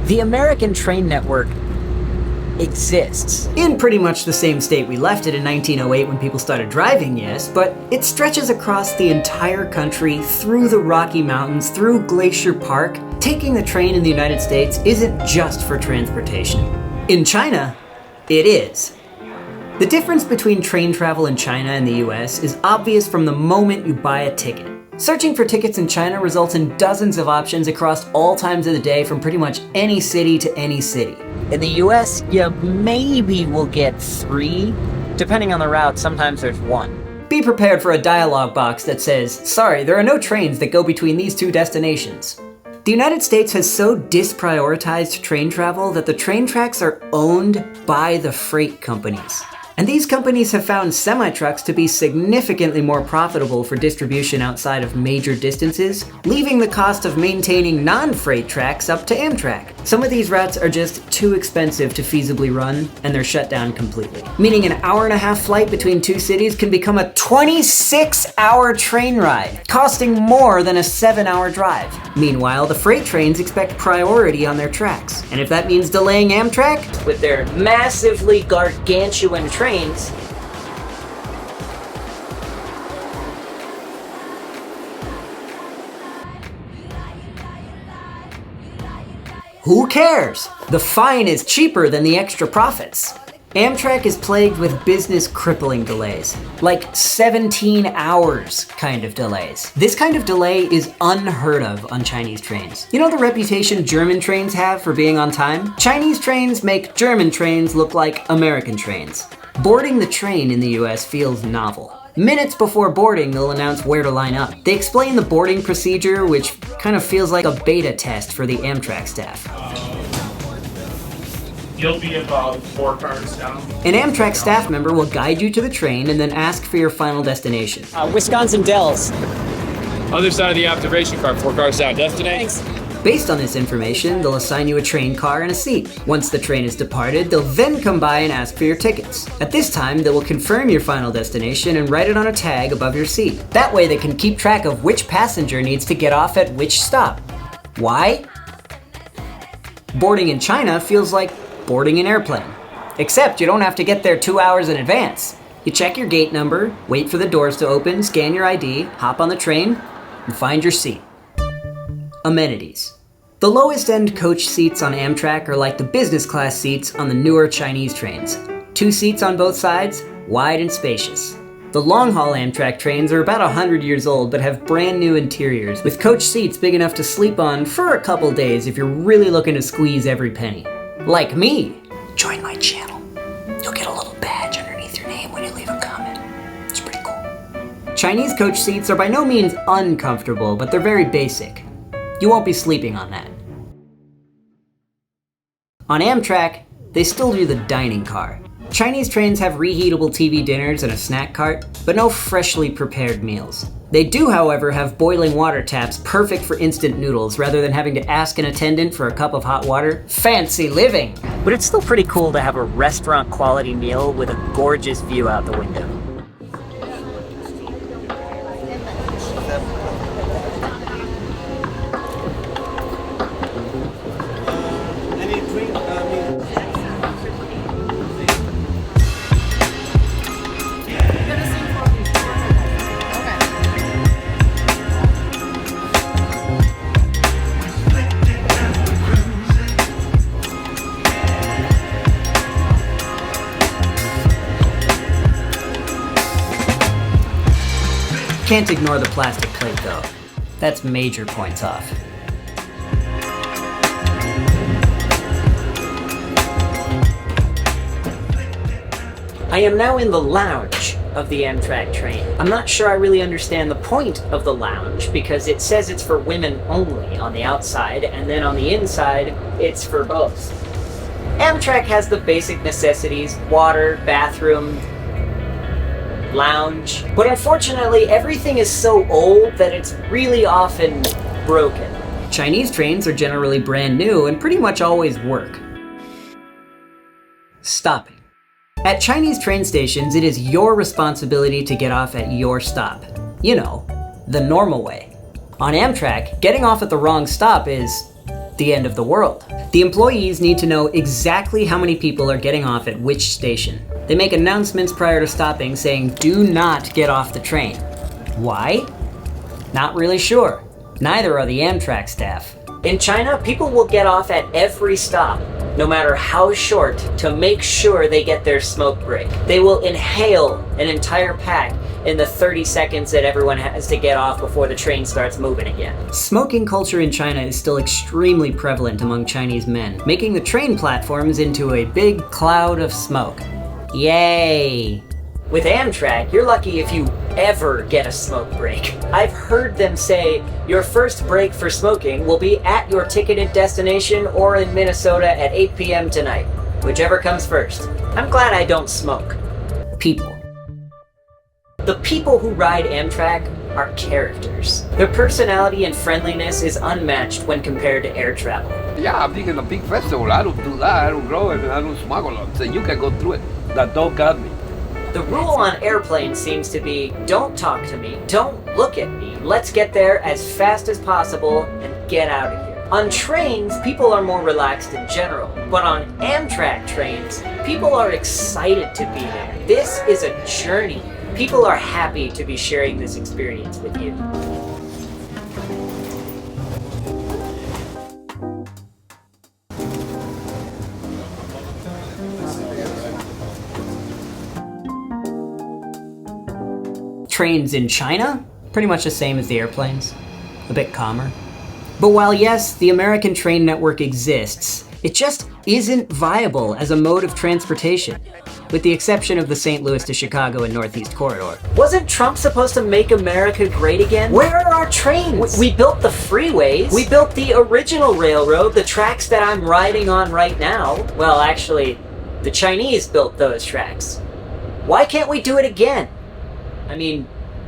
The American train network exists. In pretty much the same state we left it in 1908 when people started driving, yes, but it stretches across the entire country, through the Rocky Mountains, through Glacier Park. Taking the train in the United States isn't just for transportation. In China, it is. The difference between train travel in China and the US is obvious from the moment you buy a ticket. Searching for tickets in China results in dozens of options across all times of the day from pretty much any city to any city. In the US, you maybe will get 3. Depending on the route, sometimes there's 1. Be prepared for a dialogue box that says, "Sorry, there are no trains that go between these 2 destinations." The United States has so disprioritized train travel that the train tracks are owned by the freight companies. And these companies have found semi-trucks to be significantly more profitable for distribution outside of major distances, leaving the cost of maintaining non-freight tracks up to Amtrak. Some of these routes are just too expensive to feasibly run, and they're shut down completely. Meaning an hour-and-a-half flight between 2 cities can become a 26-hour train ride, costing more than a 7-hour drive. Meanwhile, the freight trains expect priority on their tracks. And if that means delaying Amtrak, with their massively gargantuan trains, who cares? The fine is cheaper than the extra profits. Amtrak is plagued with business-crippling delays, like 17 hours kind of delays. This kind of delay is unheard of on Chinese trains. You know the reputation German trains have for being on time? Chinese trains make German trains look like American trains. Boarding the train in the US feels novel. Minutes before boarding, they'll announce where to line up. They explain the boarding procedure, which kind of feels like a beta test for the Amtrak staff. You'll be about 4 cars down. An Amtrak staff member will guide you to the train and then ask for your final destination. Wisconsin Dells. Other side of the observation car, 4 cars down. Destination. Based on this information, they'll assign you a train car and a seat. Once the train has departed, they'll then come by and ask for your tickets. At this time, they will confirm your final destination and write it on a tag above your seat. That way they can keep track of which passenger needs to get off at which stop. Why? Boarding in China feels like boarding an airplane. Except you don't have to get there 2 hours in advance. You check your gate number, wait for the doors to open, scan your ID, hop on the train, and find your seat. Amenities. The lowest end coach seats on Amtrak are like the business class seats on the newer Chinese trains. 2 seats on both sides, wide and spacious. The long-haul Amtrak trains are about 100 years old but have brand new interiors with coach seats big enough to sleep on for a couple days if you're really looking to squeeze every penny. Like me. Join my channel. You'll get a little badge underneath your name when you leave a comment. It's pretty cool. Chinese coach seats are by no means uncomfortable, but they're very basic. You won't be sleeping on that. On Amtrak, they still do the dining car. Chinese trains have reheatable TV dinners and a snack cart, but no freshly prepared meals. They do, however, have boiling water taps perfect for instant noodles rather than having to ask an attendant for a cup of hot water. Fancy living! But it's still pretty cool to have a restaurant quality meal with a gorgeous view out the window. Can't ignore the plastic plate though. That's major points off. I am now in the lounge of the Amtrak train. I'm not sure I really understand the point of the lounge because it says it's for women only on the outside, and then on the inside, it's for both. Amtrak has the basic necessities: water, bathroom, lounge. But unfortunately, everything is so old that it's really often broken. Chinese trains are generally brand new and pretty much always work. Stopping. At Chinese train stations, it is your responsibility to get off at your stop. You know, the normal way. On Amtrak, getting off at the wrong stop is the end of the world. The employees need to know exactly how many people are getting off at which station. They make announcements prior to stopping saying, "Do not get off the train." Why? Not really sure. Neither are the Amtrak staff. In China, people will get off at every stop, no matter how short, to make sure they get their smoke break. They will inhale an entire pack in the 30 seconds that everyone has to get off before the train starts moving again. Smoking culture in China is still extremely prevalent among Chinese men, making the train platforms into a big cloud of smoke. Yay! With Amtrak, you're lucky if you ever get a smoke break. I've heard them say your first break for smoking will be at your ticketed destination or in Minnesota at 8 p.m. tonight, whichever comes first. I'm glad I don't smoke. People. The people who ride Amtrak are characters. Their personality and friendliness is unmatched when compared to air travel. Yeah, I'm thinking a big festival. I don't do that. I don't grow it. I don't smoke a lot. So you can go through it. That dog got me. The rule on airplanes seems to be, don't talk to me, don't look at me, let's get there as fast as possible and get out of here. On trains, people are more relaxed in general, but on Amtrak trains, people are excited to be there. This is a journey. People are happy to be sharing this experience with you. Trains in China? Pretty much the same as the airplanes. A bit calmer. But while yes, the American train network exists, it just isn't viable as a mode of transportation, with the exception of the St. Louis to Chicago and Northeast Corridor. Wasn't Trump supposed to make America great again? Where are our trains? We built the freeways. We built the original railroad, the tracks that I'm riding on right now. Well, actually, the Chinese built those tracks. Why can't we do it again? I mean,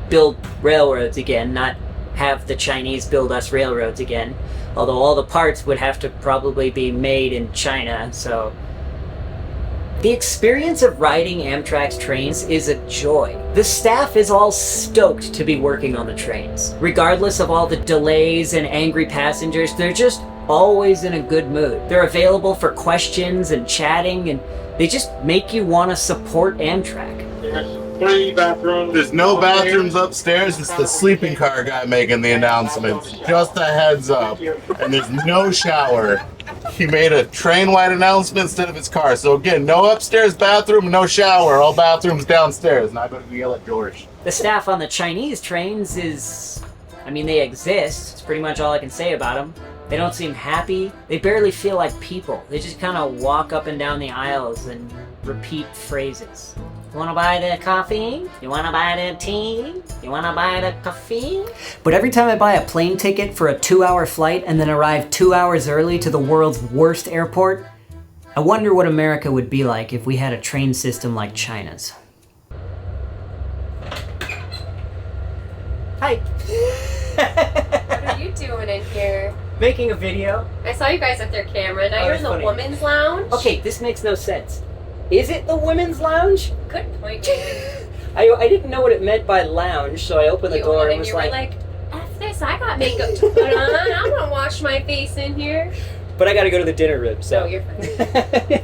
build railroads again, not have the Chinese build us railroads again. Although all the parts would have to probably be made in China, so... The experience of riding Amtrak's trains is a joy. The staff is all stoked to be working on the trains. Regardless of all the delays and angry passengers, they're just always in a good mood. They're available for questions and chatting, and they just make you want to support Amtrak. There's 3 bathrooms. There's no bathrooms upstairs. It's the sleeping car guy making the announcements. Just a heads up. And there's no shower. He made a train-wide announcement instead of his car. So again, no upstairs bathroom, no shower. All bathrooms downstairs. And I better yell at George. The staff on the Chinese trains is... I mean, they exist. It's pretty much all I can say about them. They don't seem happy. They barely feel like people. They just kind of walk up and down the aisles and repeat phrases. You wanna buy the coffee? You wanna buy the tea? You wanna buy the coffee? But every time I buy a plane ticket for a 2-hour flight and then arrive 2 hours early to the world's worst airport, I wonder what America would be like if we had a train system like China's. Hi. What are you doing in here? Making a video. I saw you guys at their camera. Now Oh, you're in that's the funny. women's lounge. Okay, this makes no sense. Is it the women's lounge? Good point, man. I didn't know what it meant by lounge, so I opened the door and was you were like... like, F this, I got makeup to put on. I'm gonna wash my face in here. But I gotta go to the dinner room, so... No, you're fine.